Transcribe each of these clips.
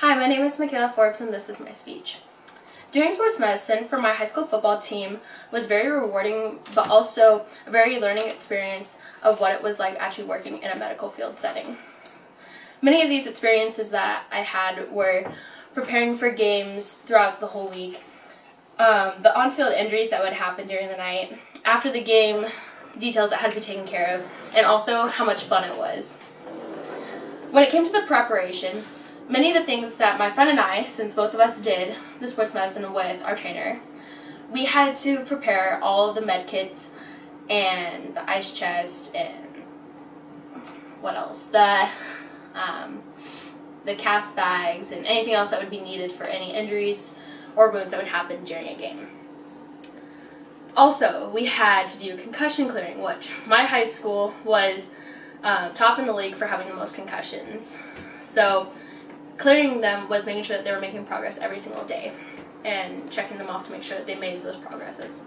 Hi, my name is McKayla Forbes and this is my speech. Doing sports medicine for my high school football team was very rewarding, but also a very learning experience of what it was like actually working in a medical field setting. Many of these experiences that I had were preparing for games throughout the whole week, the on-field injuries that would happen during the night, after the game, details that had to be taken care of, and also how much fun it was. When it came to the preparation, many of the things that my friend and I, since both of us did the sports medicine with our trainer, we had to prepare all of the med kits and the ice chest and what else? The cast bags and anything else that would be needed for any injuries or wounds that would happen during a game. Also, we had to do concussion clearing, which my high school was top in the league for having the most concussions. So clearing them was making sure that they were making progress every single day and checking them off to make sure that they made those progresses.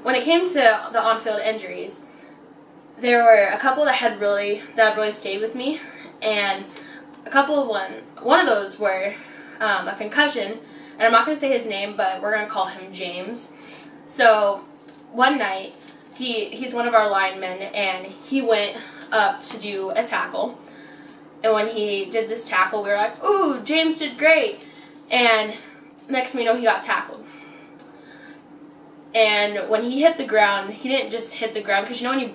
When it came to the on-field injuries, there were a couple that really stayed with me, and one of those were a concussion, and I'm not going to say his name, but we're going to call him James. So one night, he's one of our linemen, and he went up to do a tackle. And when he did this tackle, we were like, "Ooh, James did great." And next thing we know, he got tackled. And when he hit the ground, he didn't just hit the ground, because when you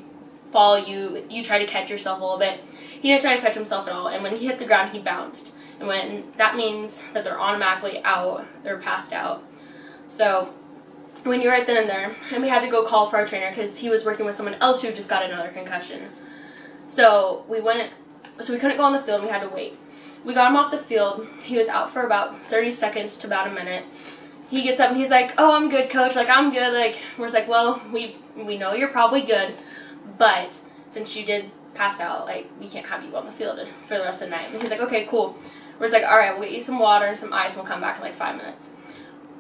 fall, you try to catch yourself a little bit. He didn't try to catch himself at all. And when he hit the ground, he bounced. And when that means that they're automatically out, they're passed out. So when you're right then and there, and we had to go call for our trainer because he was working with someone else who just got another concussion. So we couldn't go on the field, and we had to wait. We got him off the field. He was out for about 30 seconds to about a minute. He gets up and he's like, "Oh, I'm good, coach. Like, I'm good." Like, we're just like, "Well, we know you're probably good, but since you did pass out, like, we can't have you on the field for the rest of the night." And he's like, "Okay, cool." We're just like, "All right, we'll get you some water and some ice, and we'll come back in like 5 minutes."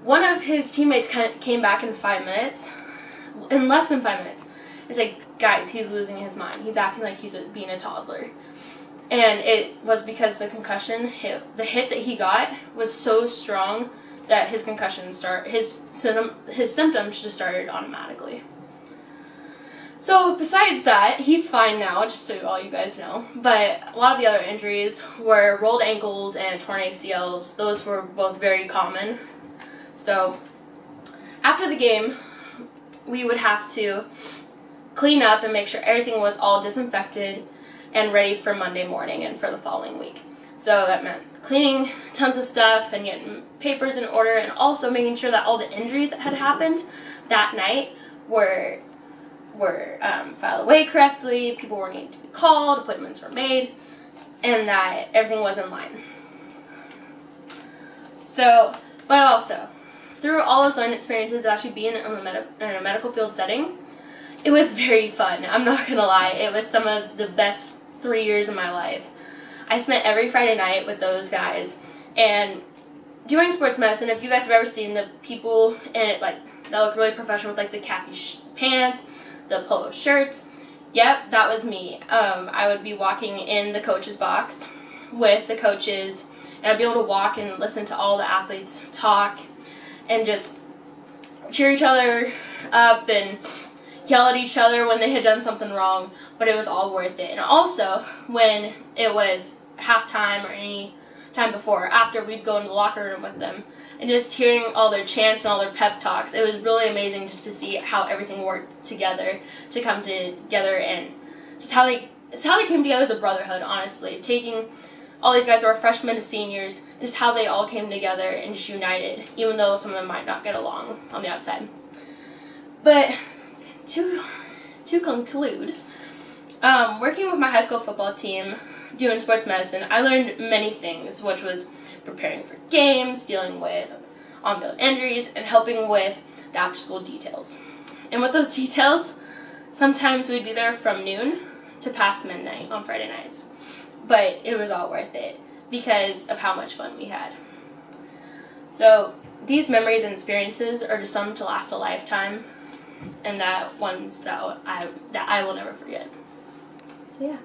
One of his teammates came back in 5 minutes, in less than 5 minutes. It's like, "Guys, he's losing his mind. He's acting like he's being a toddler." And it was because the hit that he got was so strong that his symptoms just started automatically. So besides that, he's fine now, just so all you guys know. But a lot of the other injuries were rolled ankles and torn ACLs. Those were both very common. So after the game, we would have to clean up and make sure everything was all disinfected and ready for Monday morning and for the following week. So that meant cleaning tons of stuff and getting papers in order, and also making sure that all the injuries that had happened that night were filed away correctly, people were needing to be called, appointments were made, and that everything was in line. So, but also, through all those learning experiences, actually being in a medical field setting, it was very fun. I'm not going to lie. It was some of the best 3 years of my life. I spent every Friday night with those guys. And doing sports medicine, if you guys have ever seen the people in it, like, that look really professional with like the khaki pants, the polo shirts, yep, that was me. I would be walking in the coach's box with the coaches, and I'd be able to walk and listen to all the athletes talk and just cheer each other up and yell at each other when they had done something wrong, but it was all worth it. And also, when it was halftime or any time before or after, we'd go in the locker room with them, and just hearing all their chants and all their pep talks, it was really amazing just to see how everything worked together to come together, and just how they came together as a brotherhood, honestly. Taking all these guys who are freshmen to seniors, and just how they all came together and just united, even though some of them might not get along on the outside. But to conclude, working with my high school football team, doing sports medicine, I learned many things, which was preparing for games, dealing with on-field injuries, and helping with the after-school details. And with those details, sometimes we'd be there from noon to past midnight on Friday nights. But it was all worth it because of how much fun we had. So these memories and experiences are just something to last a lifetime, and that I will never forget. So yeah.